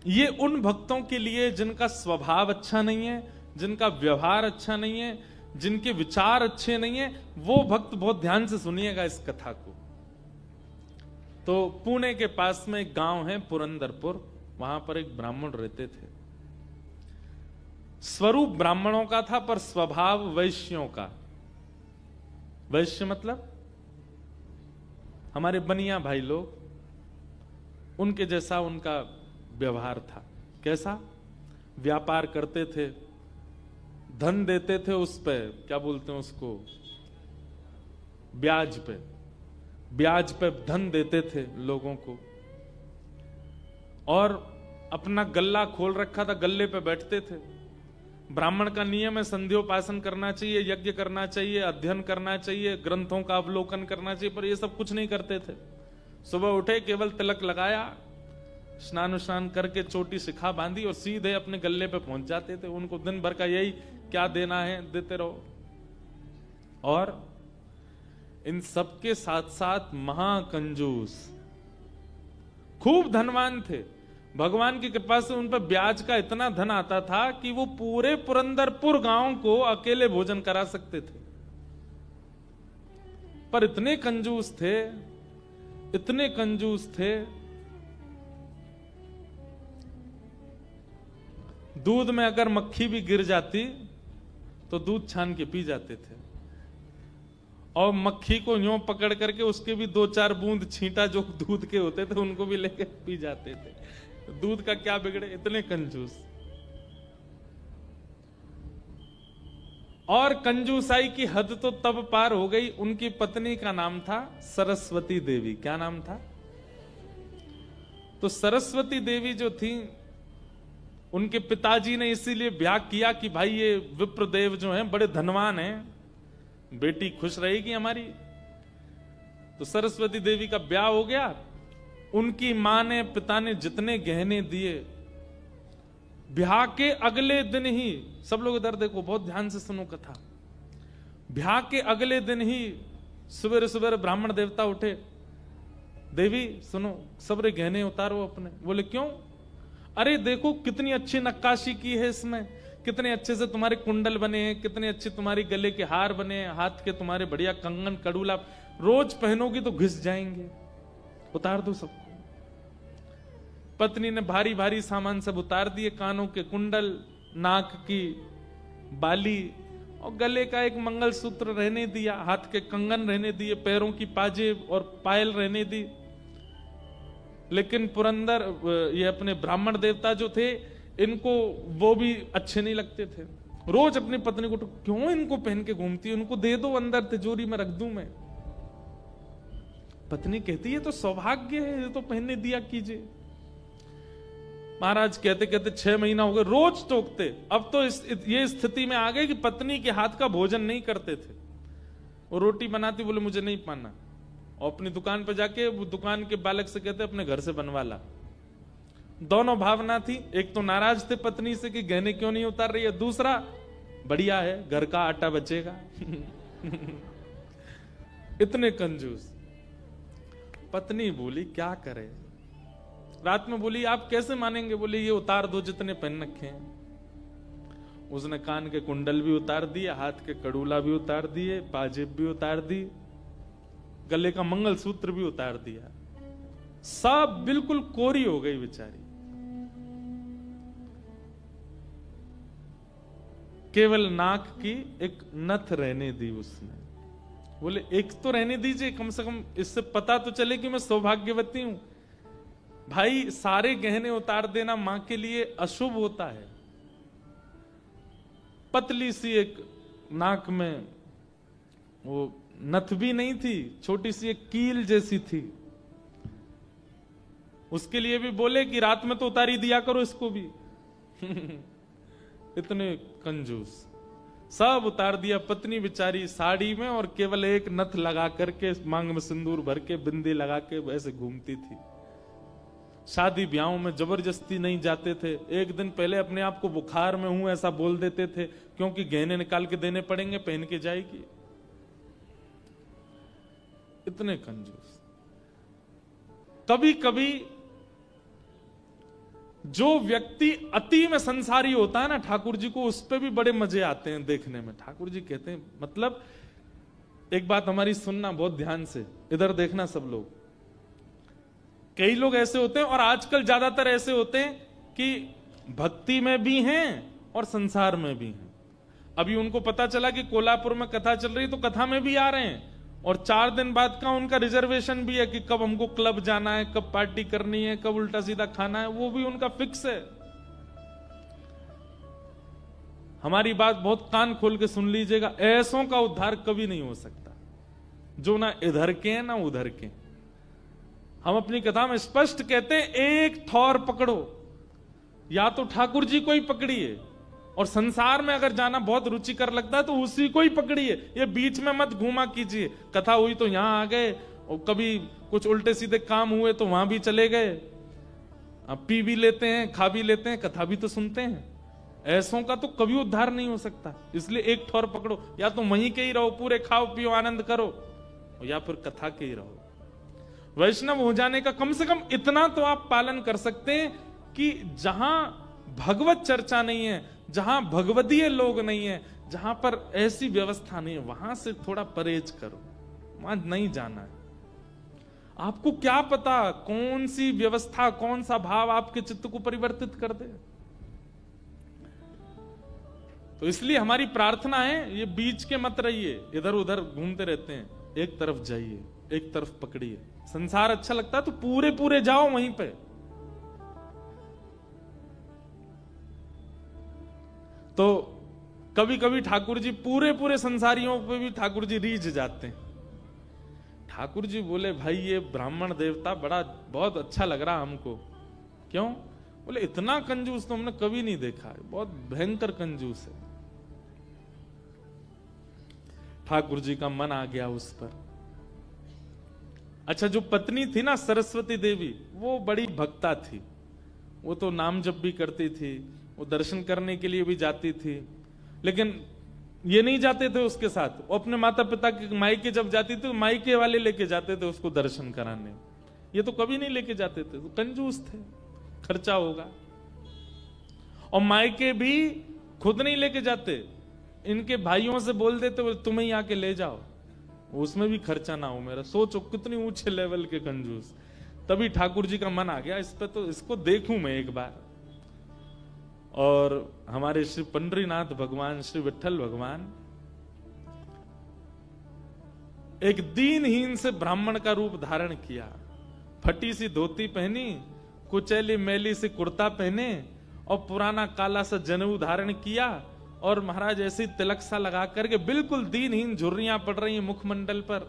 ये उन भक्तों के लिए जिनका स्वभाव अच्छा नहीं है, जिनका व्यवहार अच्छा नहीं है, जिनके विचार अच्छे नहीं है, वो भक्त बहुत ध्यान से सुनिएगा इस कथा को। तो पुणे के पास में एक गांव है पुरंदरपुर, वहां पर एक ब्राह्मण रहते थे। स्वरूप ब्राह्मणों का था पर स्वभाव वैश्यों का। वैश्य मतलब हमारे बनिया भाई लोग, उनके जैसा उनका व्यवहार था। कैसा? व्यापार करते थे, धन देते थे, उस पे क्या बोलते हैं उसको, ब्याज पे, ब्याज पे धन देते थे लोगों को। और अपना गल्ला खोल रखा था, गल्ले पे बैठते थे। ब्राह्मण का नियम है संध्योपासन करना चाहिए, यज्ञ करना चाहिए, अध्ययन करना चाहिए, ग्रंथों का अवलोकन करना चाहिए, पर ये सब कुछ नहीं करते थे। सुबह उठे, केवल तिलक लगाया, स्नान करके चोटी शिखा बांधी और सीधे अपने गल्ले पे पहुंच जाते थे। उनको दिन भर का यही, क्या देना है देते रहो। और इन सबके साथ साथ महाकंजूस, खूब धनवान थे। भगवान की कृपा से उन पर ब्याज का इतना धन आता था कि वो पूरे पुरंदरपुर गांव को अकेले भोजन करा सकते थे। पर इतने कंजूस थे, इतने कंजूस थे, दूध में अगर मक्खी भी गिर जाती तो दूध छान के पी जाते थे। और मक्खी को यूं पकड़ करके उसके भी 2-4 बूंद छींटा जो दूध के होते थे उनको भी लेके पी जाते थे। दूध का क्या बिगड़े, इतने कंजूस। और कंजूसाई की हद तो तब पार हो गई, उनकी पत्नी का नाम था सरस्वती देवी। क्या नाम था? तो सरस्वती देवी जो थी, उनके पिताजी ने इसीलिए ब्याह किया कि भाई ये विप्रदेव जो हैं बड़े धनवान हैं, बेटी खुश रहेगी हमारी। तो सरस्वती देवी का ब्याह हो गया। उनकी मां ने, पिता ने जितने गहने दिए, ब्याह के अगले दिन ही, सब लोग इधर देखो, बहुत ध्यान से सुनो कथा। ब्याह के अगले दिन ही सुबह सुबह ब्राह्मण देवता उठे, देवी सुनो, सबरे गहने उतारो अपने। बोले क्यों? अरे देखो कितनी अच्छी नक्काशी की है इसमें, कितने अच्छे से तुम्हारे कुंडल बने हैं, कितने अच्छे तुम्हारे गले के हार बने हैं, हाथ के तुम्हारे बढ़िया कंगन कड़ूला, रोज पहनोगी तो घिस जाएंगे, उतार दो सबको। पत्नी ने भारी भारी सामान सब उतार दिए, कानों के कुंडल, नाक की बाली और गले का एक मंगलसूत्र रहने दिया, हाथ के कंगन रहने दिए, पैरों की पाजेब और पायल रहने दी। लेकिन पुरंदर, ये अपने ब्राह्मण देवता जो थे, इनको वो भी अच्छे नहीं लगते थे। रोज अपनी पत्नी को, तो क्यों इनको पहन के घूमती है, उनको दे दो, अंदर तिजोरी में रख दूं मैं। पत्नी कहती है तो सौभाग्य है, ये तो पहनने दिया कीजिए। महाराज कहते कहते 6 महीना हो गए, रोज टोकते। अब तो ये स्थिति में आ गए कि पत्नी के हाथ का भोजन नहीं करते थे। वो रोटी बनाती, बोले मुझे नहीं पाना, और अपनी दुकान पर जाके वो दुकान के बालक से कहते अपने घर से बनवा ला। दोनों भावना थी, एक तो नाराज थे पत्नी से कि गहने क्यों नहीं उतार रही है, दूसरा बढ़िया है घर का आटा बचेगा। इतने कंजूस। पत्नी बोली क्या करे, रात में बोली आप कैसे मानेंगे, बोले ये उतार दो जितने पहन रखे हैं। उसने कान के कुंडल भी उतार दिए, हाथ के कड़ूला भी उतार दिए, पाजेब भी उतार दी, गले का मंगलसूत्र भी उतार दिया। सब बिल्कुल कोरी हो गई बेचारी। केवल नाक की एक नथ रहने दी उसने। बोले एक तो रहने दीजिए, कम से कम इससे पता तो चले कि मैं सौभाग्यवती हूं। भाई सारे गहने उतार देना मां के लिए अशुभ होता है। पतली सी एक नाक में वो नथ भी नहीं थी, छोटी सी एक कील जैसी थी। उसके लिए भी बोले कि रात में तो उतारी दिया करो इसको भी। इतने कंजूस। सब उतार दिया। पत्नी बेचारी साड़ी में और केवल एक नथ लगा करके, मांग में सिंदूर भर के, बिंदी लगा के ऐसे घूमती थी। शादी ब्याहों में जबरदस्ती नहीं जाते थे। एक दिन पहले अपने आप को बुखार में हूं ऐसा बोल देते थे, क्योंकि गहने निकाल के देने पड़ेंगे, पहन के जाएगी। इतने कंजूस। कभी कभी जो व्यक्ति अति में संसारी होता है ना, ठाकुर जी को उस पे भी बड़े मजे आते हैं देखने में। ठाकुर जी कहते हैं, मतलब एक बात हमारी सुनना बहुत ध्यान से, इधर देखना सब लोग। कई लोग ऐसे होते हैं, और आजकल ज्यादातर ऐसे होते हैं कि भक्ति में भी हैं और संसार में भी हैं। अभी उनको पता चला कि कोल्हापुर में कथा चल रही है, तो कथा में भी आ रहे हैं, और 4 दिन बाद का उनका रिजर्वेशन भी है कि कब हमको क्लब जाना है, कब पार्टी करनी है, कब उल्टा सीधा खाना है, वो भी उनका फिक्स है। हमारी बात बहुत कान खोल के सुन लीजिएगा, ऐसों का उद्धार कभी नहीं हो सकता जो ना इधर के हैं ना उधर के। हम अपनी कथा में स्पष्ट कहते हैं, एक ठौर पकड़ो, या तो ठाकुर जी को ही पकड़िए, और संसार में अगर जाना बहुत रुचिकर लगता है तो उसी को ही पकड़िए, ये बीच में मत घूमा कीजिए। कथा हुई तो यहां आ गए, और कभी कुछ उल्टे सीधे काम हुए तो वहां भी चले गए। अब पी भी लेते हैं, खा भी लेते हैं, कथा भी तो सुनते हैं। ऐसों का तो कभी उद्धार नहीं हो सकता। इसलिए एक ठौर पकड़ो, या तो वहीं के ही रहो, पूरे खाओ पियो आनंद करो, या फिर कथा के ही रहो। वैष्णव हो जाने का कम से कम इतना तो आप पालन कर सकते हैं कि जहां भगवत चर्चा नहीं है, जहां भगवदीय लोग नहीं है, जहां पर ऐसी व्यवस्था नहीं है, वहां से थोड़ा परहेज करो, वहां नहीं जाना है। आपको क्या पता कौन सी व्यवस्था, कौन सा भाव आपके चित्त को परिवर्तित कर दे। तो इसलिए हमारी प्रार्थना है, ये बीच के मत रहिए, इधर उधर घूमते रहते हैं, एक तरफ जाइए, एक तरफ पकड़िए। संसार अच्छा लगता है तो पूरे पूरे जाओ वहीं पे। तो कभी कभी ठाकुर जी पूरे पूरे संसारियों पे भी ठाकुर जी रीझ जाते हैं। ठाकुर जी बोले, भाई ये ब्राह्मण देवता बड़ा बहुत अच्छा लग रहा हमको। क्यों? बोले इतना कंजूस तो हमने कभी नहीं देखा है, बहुत भयंकर कंजूस है। ठाकुर जी का मन आ गया उस पर। अच्छा, जो पत्नी थी ना सरस्वती देवी, वो बड़ी भक्ता थी, वो तो नाम जप भी करती थी, वो दर्शन करने के लिए भी जाती थी, लेकिन ये नहीं जाते थे उसके साथ। वो अपने माता पिता के मायके जब जाती थी, मायके वाले लेके जाते थे उसको दर्शन कराने, ये तो कभी नहीं लेके जाते थे, तो कंजूस थे, खर्चा होगा। और मायके भी खुद नहीं लेके जाते, इनके भाइयों से बोल देते तुम्हें ही आके ले जाओ, उसमें भी खर्चा ना हो मेरा। सोचो कितनी ऊंचे लेवल के कंजूस। तभी ठाकुर जी का मन आ गया इस पे, तो इसको देखूं मैं एक बार। और हमारे श्री पंडरीनाथ भगवान, श्री विठल भगवान एक दीनहीन से ब्राह्मण का रूप धारण किया, फटी सी धोती पहनी, कुचैली मैली सी कुर्ता पहने, और पुराना काला सा जनेऊ धारण किया, और महाराज ऐसी तिलक सा लगा करके बिल्कुल दीनहीन, झुर्रियां पड़ रही हैं मुखमंडल पर,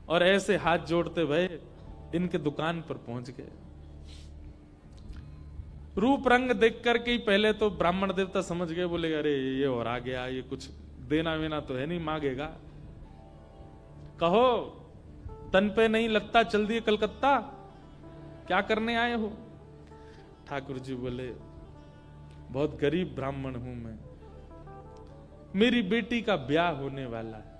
और ऐसे हाथ जोड़ते भय इनके दुकान पर पहुंच गए। रूप रंग देख करके ही पहले तो ब्राह्मण देवता समझ गए, बोले अरे ये और आ गया, ये कुछ देना वेना तो है नहीं, मांगेगा। कहो तन पे नहीं लगता, चल दिए कलकत्ता, क्या करने आए हो? ठाकुर जी बोले बहुत गरीब ब्राह्मण हूं मैं, मेरी बेटी का ब्याह होने वाला है,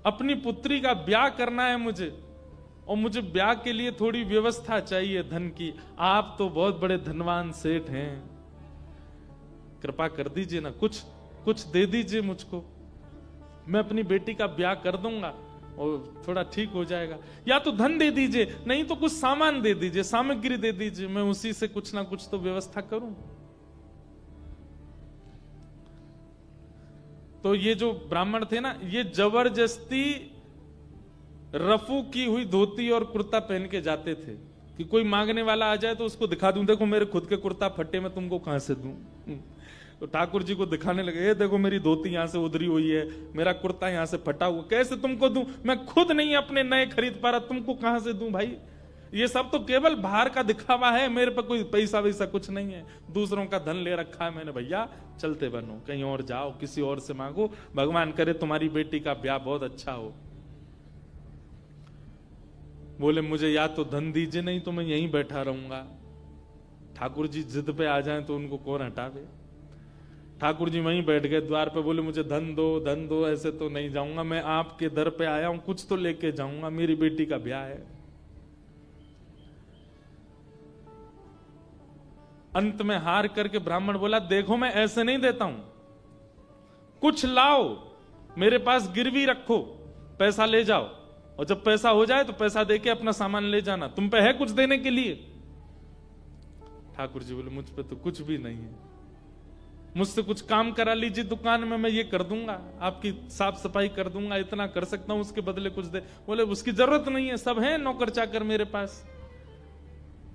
अपनी पुत्री का ब्याह करना है मुझे, और मुझे ब्याह के लिए थोड़ी व्यवस्था चाहिए धन की। आप तो बहुत बड़े धनवान सेठ हैं, कृपा कर दीजिए ना, कुछ दे दीजिए मुझको, मैं अपनी बेटी का ब्याह कर दूंगा और थोड़ा ठीक हो जाएगा। या तो धन दे दीजिए, नहीं तो कुछ सामान दे दीजिए, सामग्री दे दीजिए, मैं उसी से कुछ ना कुछ तो व्यवस्था करूं। तो ये जो ब्राह्मण थे ना, ये जबरदस्ती रफू की हुई धोती और कुर्ता पहन के जाते थे कि कोई मांगने वाला आ जाए तो उसको दिखा दूं, देखो मेरे खुद के कुर्ता फटे, मैं तुमको कहां से दूं। तो ठाकुर जी को दिखाने लगे, ये देखो मेरी धोती यहां से उधरी हुई है, मेरा कुर्ता यहां से फटा हुआ, कैसे तुमको दूं, मैं खुद नहीं अपने नए खरीद पा रहा, तुमको कहां से दूं भाई। ये सब तो केवल बाहर का दिखावा है, मेरे पे कोई पैसा वैसा कुछ नहीं है, दूसरों का धन ले रखा है मैंने। भैया चलते बनो, कहीं और जाओ, किसी और से मांगो, भगवान करे तुम्हारी बेटी का ब्याह बहुत अच्छा हो। बोले मुझे या तो धन दीजिए, नहीं तो मैं यहीं बैठा रहूंगा। ठाकुर जी जिद पे आ जाएं तो उनको कौन हटावे। ठाकुर जी वहीं बैठ गए द्वार पे, बोले मुझे धन दो, ऐसे तो नहीं जाऊंगा, मैं आपके दर पे आया हूं, कुछ तो लेके जाऊंगा, मेरी बेटी का ब्याह है। अंत में हार करके ब्राह्मण बोला, देखो मैं ऐसे नहीं देता हूं, कुछ लाओ, मेरे पास गिरवी रखो, पैसा ले जाओ, और जब पैसा हो जाए तो पैसा देके अपना सामान ले जाना, तुम पे है कुछ देने के लिए? ठाकुर जी बोले, मुझ पे तो कुछ भी नहीं है, मुझसे कुछ काम करा लीजिए दुकान में, मैं ये कर दूंगा, आपकी साफ सफाई कर दूंगा, इतना कर सकता हूं, उसके बदले कुछ दे। बोले उसकी जरूरत नहीं है, सब है नौकर चाकर मेरे पास,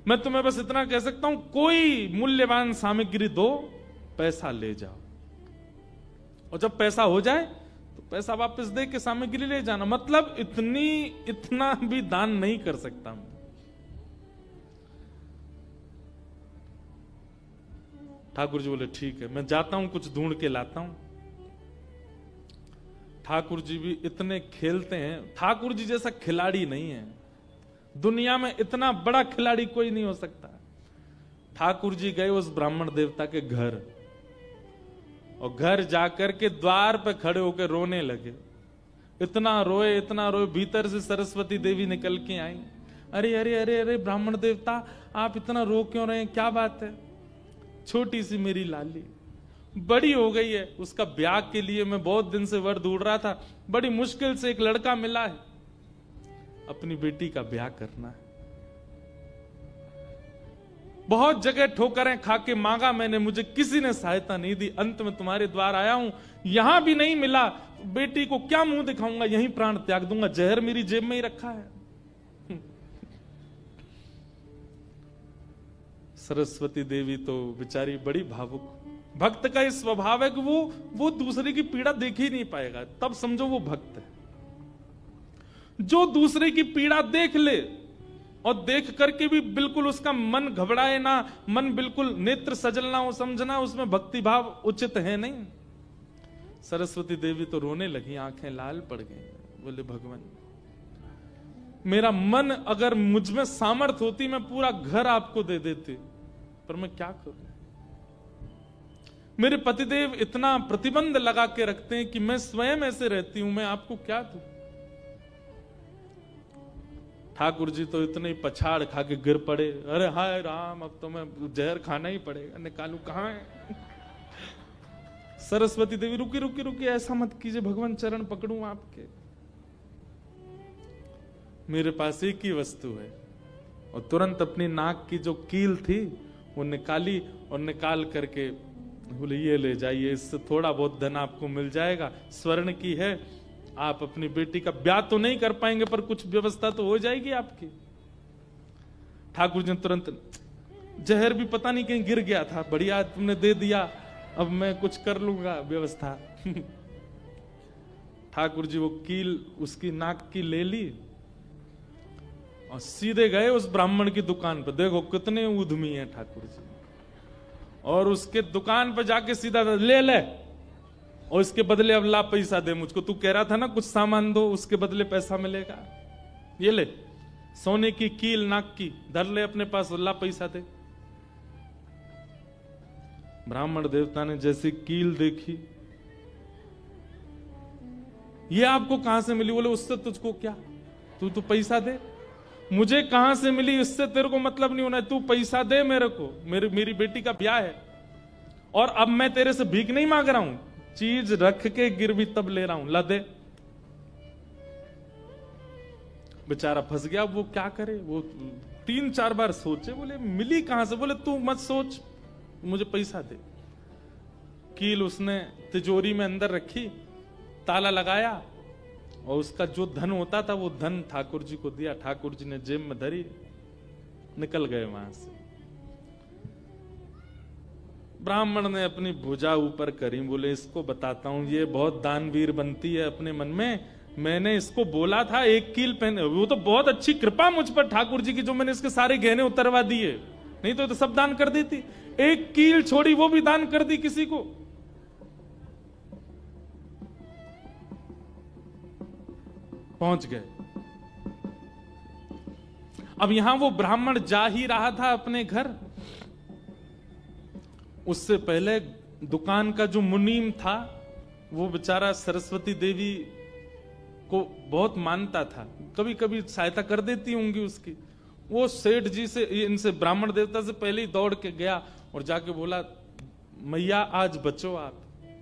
मैं तुम्हें बस इतना कह सकता हूं, कोई मूल्यवान सामग्री दो, पैसा ले जाओ, और जब पैसा हो जाए तो पैसा वापस दे के सामग्री ले जाना। मतलब इतना भी दान नहीं कर सकता मैं। ठाकुर जी बोले, ठीक है, मैं जाता हूं, कुछ ढूंढ के लाता हूं। ठाकुर जी भी इतने खेलते हैं, ठाकुर जी जैसा खिलाड़ी नहीं है दुनिया में, इतना बड़ा खिलाड़ी कोई नहीं हो सकता। ठाकुर जी गए उस ब्राह्मण देवता के घर, और घर जाकर के द्वार पे खड़े होकर रोने लगे। इतना रोए, भीतर से सरस्वती देवी निकल के आई। अरे अरे अरे अरे ब्राह्मण देवता, आप इतना रो क्यों रहे हैं, क्या बात है? छोटी सी मेरी लाली बड़ी हो गई है, उसका ब्याह के लिए मैं बहुत दिन से वर ढूंढ रहा था, बड़ी मुश्किल से एक लड़का मिला है, अपनी बेटी का ब्याह करना है। बहुत जगह ठोकरें खा के मांगा मैंने, मुझे किसी ने सहायता नहीं दी, अंत में तुम्हारे द्वार आया हूं, यहां भी नहीं मिला, बेटी को क्या मुंह दिखाऊंगा, यहीं प्राण त्याग दूंगा, जहर मेरी जेब में ही रखा है। सरस्वती देवी तो बेचारी बड़ी भावुक, भक्त का इस स्वभाव है कि वो दूसरे की पीड़ा देख ही नहीं पाएगा, तब समझो वो भक्त है। जो दूसरे की पीड़ा देख ले और देख करके भी बिल्कुल उसका मन घबराए ना, मन बिल्कुल नेत्र सजलना हो, समझना उसमें भक्ति भाव उचित है नहीं। सरस्वती देवी तो रोने लगी, आंखें लाल पड़ गई। बोले, भगवान मेरा मन, अगर मुझ में सामर्थ्य होती मैं पूरा घर आपको दे देती, पर मैं क्या करूं? मेरे पतिदेव इतना प्रतिबंध लगा के रखते हैं कि मैं स्वयं ऐसे रहती हूं, मैं आपको क्या दूं? ठाकुर जी तो इतने ही पछाड़ खा के गिर पड़े। अरे हाय राम, अब तो मैं जहर खाना ही पड़ेगा, निकालू कहां है? सरस्वती देवी, रुकी रुकी रुकी, ऐसा मत कीजिए, भगवान चरण पकड़ूं आपके, मेरे पास एक ही वस्तु है। और तुरंत अपनी नाक की जो कील थी वो निकाली, और निकाल करके बोले, ये ले जाइए, इससे थोड़ा बहुत धन आपको मिल जाएगा, स्वर्ण की है, आप अपनी बेटी का ब्याह तो नहीं कर पाएंगे पर कुछ व्यवस्था तो हो जाएगी आपकी। ठाकुर जी ने तुरंत, जहर भी पता नहीं कहीं गिर गया था, बढ़िया तुमने दे दिया, अब मैं कुछ कर लूंगा व्यवस्था। ठाकुर जी वो कील उसकी नाक की ले ली और सीधे गए उस ब्राह्मण की दुकान पर। देखो कितने उद्यमी हैं ठाकुर जी, और उसके दुकान पर जाके सीधा ले ले, और इसके बदले अब ला पैसा दे मुझको, तू कह रहा था ना कुछ सामान दो, उसके बदले पैसा मिलेगा, ये ले सोने की कील नाक की, धर ले अपने पास, ला पैसा दे। ब्राह्मण देवता ने जैसी कील देखी, ये आपको कहां से मिली? बोले, उससे तुझको क्या, तू तो पैसा दे। मुझे कहां से मिली इससे तेरे को मतलब नहीं होना है, तू पैसा दे मेरे को, मेरी बेटी का ब्याह है, और अब मैं तेरे से भीख नहीं मांग रहा हूं, चीज रख के गिरवी तब ले रहा हूं, ला दे। बेचारा फंस गया, वो क्या करे? वो 3-4 बार सोचे, बोले मिली कहां से? बोले तू मत सोच, मुझे पैसा दे। कील उसने तिजोरी में अंदर रखी, ताला लगाया, और उसका जो धन होता था वो धन ठाकुर जी को दिया। ठाकुर जी ने जेब में धरी, निकल गए वहां से। ब्राह्मण ने अपनी भुजा ऊपर करी, बोले इसको बताता हूं, ये बहुत दानवीर बनती है अपने मन में, मैंने इसको बोला था एक कील पहने, वो तो बहुत अच्छी कृपा मुझ पर ठाकुर जी की, जो मैंने इसके सारे गहने उतरवा दिए, नहीं तो सब दान कर देती, एक कील छोड़ी वो भी दान कर दी किसी को। पहुंच गए। अब यहां वो ब्राह्मण जा ही रहा था अपने घर, उससे पहले दुकान का जो मुनीम था वो बेचारा सरस्वती देवी को बहुत मानता था, कभी कभी सहायता कर देती होंगी उसकी। वो सेठ जी से, इनसे ब्राह्मण देवता से पहले ही दौड़ के गया और जाके बोला, मैया आज बचो आप।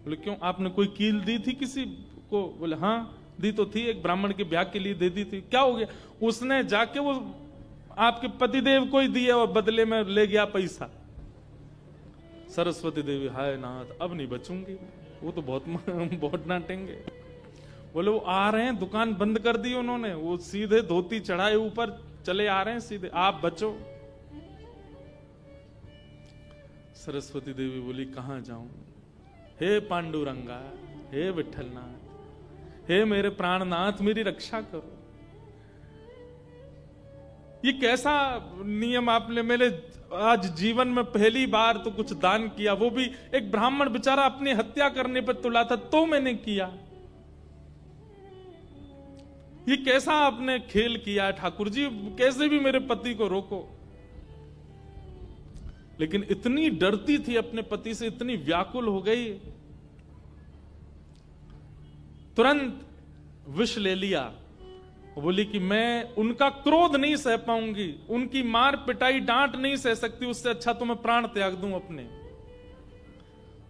बोले क्यों, आपने कोई कील दी थी किसी को? बोले हाँ दी तो थी, एक ब्राह्मण के ब्याह के लिए दे दी थी। क्या हो गया? उसने जाके वो आपके पतिदेव को ही दिया और बदले में ले गया पैसा। सरस्वती देवी, हाय नाथ अब नहीं बचूंगी, वो तो बहुत डांटेंगे। बोले वो आ रहे हैं, दुकान बंद कर दी उन्होंने, वो सीधे धोती चढ़ाए ऊपर चले आ रहे हैं सीधे, आप बचो। सरस्वती देवी बोली कहां जाऊं? हे पांडुरंगा, हे विठलनाथ, हे मेरे प्राणनाथ, मेरी रक्षा करो। ये कैसा नियम आपने, मेरे आज जीवन में पहली बार तो कुछ दान किया, वो भी एक ब्राह्मण बेचारा अपनी हत्या करने पर तुला था तो मैंने किया। ये कैसा आपने खेल किया ठाकुर जी, कैसे भी मेरे पति को रोको। लेकिन इतनी डरती थी अपने पति से, इतनी व्याकुल हो गई, तुरंत विष ले लिया। बोली कि मैं उनका क्रोध नहीं सह पाऊंगी, उनकी मार पिटाई डांट नहीं सह सकती, उससे अच्छा तो मैं प्राण त्याग दूं अपने।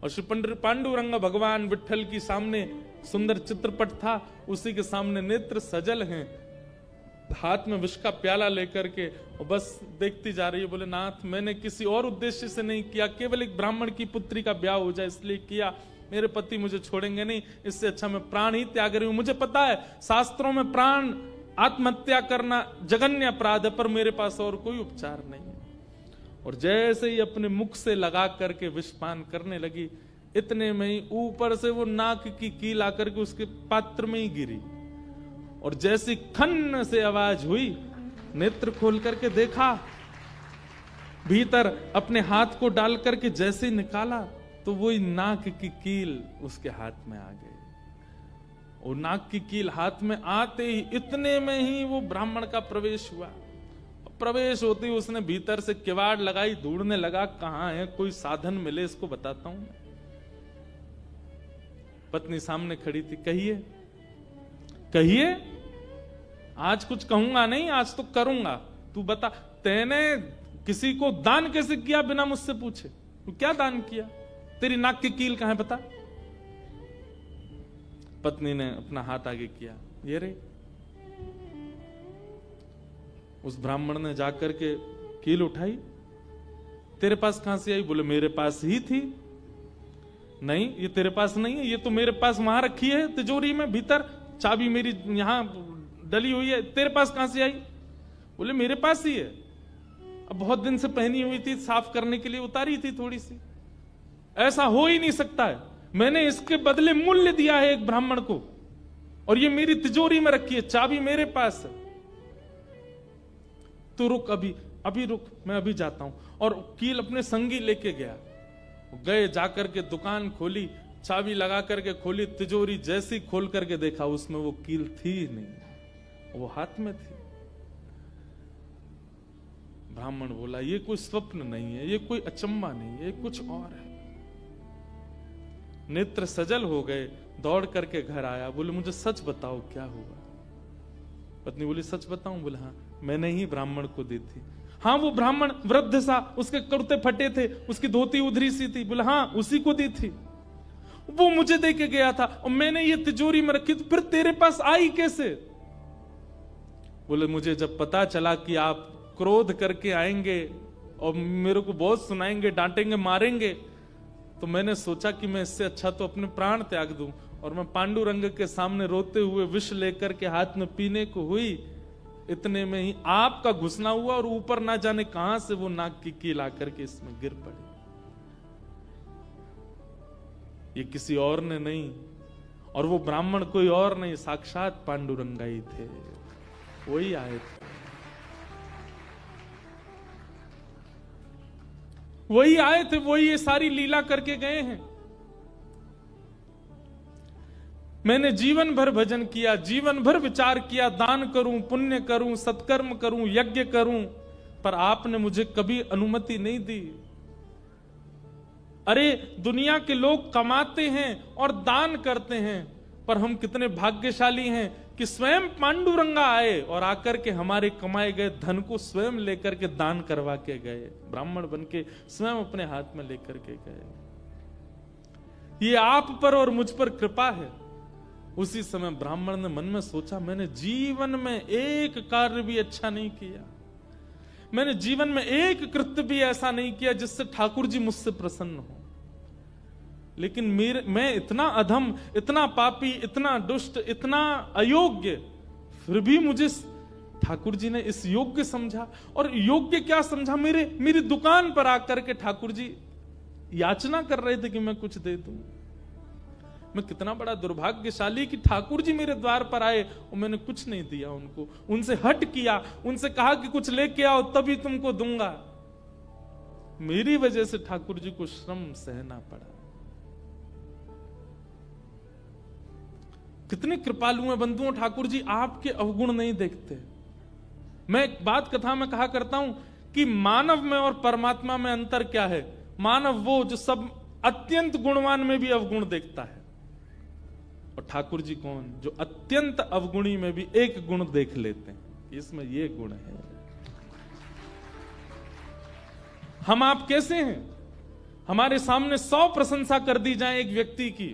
और श्री पांडुरंग भगवान विठल की सामने सुंदर चित्रपट था, उसी के सामने नेत्र सजल हैं, हाथ में विष का प्याला लेकर के, और बस देखती जा रही है। बोले नाथ मैंने किसी और उद्देश्य से नहीं किया, केवल एक ब्राह्मण की पुत्री का ब्याह हो जाए इसलिए किया, मेरे पति मुझे छोड़ेंगे नहीं, इससे अच्छा मैं प्राण ही त्याग रही हूं। मुझे पता है शास्त्रों में प्राण आत्महत्या करना जघन्य अपराध है, पर मेरे पास और कोई उपचार नहीं है। और जैसे ही अपने मुख से लगा करके विषपान करने लगी, इतने में ही ऊपर से वो नाक की कील आकर के उसके पात्र में ही गिरी, और जैसी खन्न से आवाज हुई, नेत्र खोल करके देखा, भीतर अपने हाथ को डाल करके जैसे ही निकाला तो वही नाक की कील उसके हाथ में आ गई। और नाक की कील हाथ में आते ही, इतने में ही वो ब्राह्मण का प्रवेश हुआ। प्रवेश होते ही उसने भीतर से किवाड़ लगाई, ढूंढने लगा कहां है, कोई साधन मिले इसको बताता हूं। पत्नी सामने खड़ी थी, कहिए कहिए, आज कुछ कहूंगा नहीं, आज तो करूंगा, तू बता, तैने किसी को दान कैसे किया बिना मुझसे पूछे? तू क्या दान किया? तेरी नाक की कील कहां है बता? पत्नी ने अपना हाथ आगे किया, ये रे। उस ब्राह्मण ने जाकर के कील उठाई, तेरे पास कहां से आई? बोले मेरे पास ही थी। नहीं ये तेरे पास नहीं है, ये तो मेरे पास वहां रखी है तिजोरी में भीतर, चाबी मेरी यहां डली हुई है, तेरे पास कहां से आई? बोले मेरे पास ही है, अब बहुत दिन से पहनी हुई थी, साफ करने के लिए उतारी थी थोड़ी सी। ऐसा हो ही नहीं सकता है, मैंने इसके बदले मूल्य दिया है एक ब्राह्मण को, और ये मेरी तिजोरी में रखी है, चाबी मेरे पास है। तो रुक, अभी रुक, मैं अभी जाता हूं। और कील अपने संगी लेके गया, गए, जाकर के दुकान खोली, चाबी लगा करके खोली, तिजोरी जैसी खोल करके देखा उसमें वो कील थी ही नहीं, वो हाथ में थी। ब्राह्मण बोला ये कोई स्वप्न नहीं है, ये कोई अचंबा नहीं है, ये कुछ और है। नेत्र सजल हो गए, दौड़ करके घर आया, बोले मुझे सच बताओ क्या हुआ? पत्नी बोली सच बताऊं? बोले हाँ, मैंने ही ब्राह्मण को दी थी। हाँ वो ब्राह्मण वृद्ध सा, उसके कुर्ते फटे थे, उसकी धोती उधरी सी थी। बोले हाँ उसी को दी थी, वो मुझे दे के गया था और मैंने ये तिजोरी में रखी, तो फिर तेरे पास आई कैसे? बोले मुझे जब पता चला कि आप क्रोध करके आएंगे और मेरे को बहुत सुनाएंगे, डांटेंगे, मारेंगे, तो मैंने सोचा कि मैं इससे अच्छा तो अपने प्राण त्याग दूं। और मैं पांडुरंग के सामने रोते हुए विष लेकर के हाथ में पीने को हुई, इतने में ही आपका घुसना हुआ और ऊपर ना जाने कहां से वो नाक की कील आकर के इसमें गिर पड़ी। ये किसी और ने नहीं, और वो ब्राह्मण कोई और नहीं, साक्षात पांडुरंगा ही थे, वही आए थे, वही आए थे, वही ये सारी लीला करके गए हैं। मैंने जीवन भर भजन किया, जीवन भर विचार किया, दान करूं, पुण्य करूं, सत्कर्म करूं, यज्ञ करूं, पर आपने मुझे कभी अनुमति नहीं दी। अरे दुनिया के लोग कमाते हैं और दान करते हैं, पर हम कितने भाग्यशाली हैं कि स्वयं पांडुरंगा आए और आकर के हमारे कमाए गए धन को स्वयं लेकर के दान करवा के गए, ब्राह्मण बन के स्वयं अपने हाथ में लेकर के गए। ये आप पर और मुझ पर कृपा है। उसी समय ब्राह्मण ने मन में सोचा, मैंने जीवन में एक कार्य भी अच्छा नहीं किया, मैंने जीवन में एक कृत्य भी ऐसा नहीं किया जिससे ठाकुर जी मुझसे प्रसन्न हो, लेकिन मैं इतना अधम, इतना पापी, इतना दुष्ट, इतना अयोग्य, फिर भी मुझे ठाकुर जी ने इस योग्य समझा। और योग्य क्या समझा, मेरी दुकान पर आकर के ठाकुर जी याचना कर रहे थे कि मैं कुछ दे दूं। मैं कितना बड़ा दुर्भाग्यशाली कि ठाकुर जी मेरे द्वार पर आए और मैंने कुछ नहीं दिया उनको, उनसे हट किया, उनसे कहा कि कुछ लेके आओ तभी तुमको दूंगा। मेरी वजह से ठाकुर जी को श्रम सहना पड़ा। कितने कृपालु हैं बंधुओं ठाकुर जी, आपके अवगुण नहीं देखते। मैं एक बात कथा में कहा करता हूं कि मानव में और परमात्मा में अंतर क्या है। मानव वो जो सब अत्यंत गुणवान में भी अवगुण देखता है, और ठाकुर जी कौन, जो अत्यंत अवगुणी में भी एक गुण देख लेते हैं, इसमें ये गुण है। हम आप कैसे हैं, हमारे सामने 100 प्रशंसा कर दी जाए एक व्यक्ति की,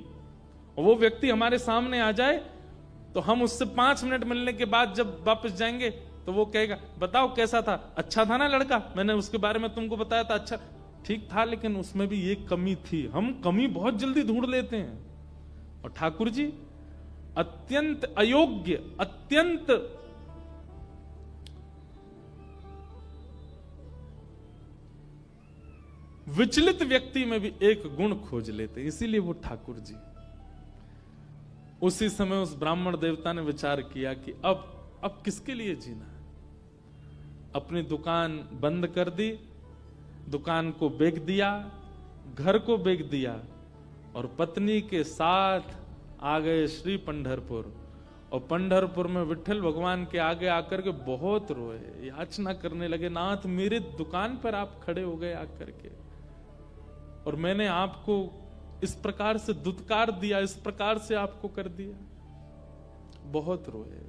और वो व्यक्ति हमारे सामने आ जाए तो हम उससे 5 मिनट मिलने के बाद जब वापस जाएंगे तो वो कहेगा, बताओ कैसा था, अच्छा था ना लड़का, मैंने उसके बारे में तुमको बताया था, अच्छा ठीक था, लेकिन उसमें भी ये कमी थी। हम कमी बहुत जल्दी ढूंढ लेते हैं। और ठाकुर जी अत्यंत अयोग्य, अत्यंत विचलित व्यक्ति में भी एक गुण खोज लेते, इसीलिए वो ठाकुर जी। उसी समय उस ब्राह्मण देवता ने विचार किया कि अब किसके लिए जीना है। अपनी दुकान बंद कर दी, दुकान को बेच दिया, घर को बेच दिया, और पत्नी के साथ आ गए श्री पंढरपुर। और पंढरपुर में विठल भगवान के आगे आकर के बहुत रोए, याचना करने लगे, नाथ मेरे दुकान पर आप खड़े हो गए आकर के, और मैंने आपको इस प्रकार से दुत्कार दिया, इस प्रकार से आपको कर दिया। बहुत रोए।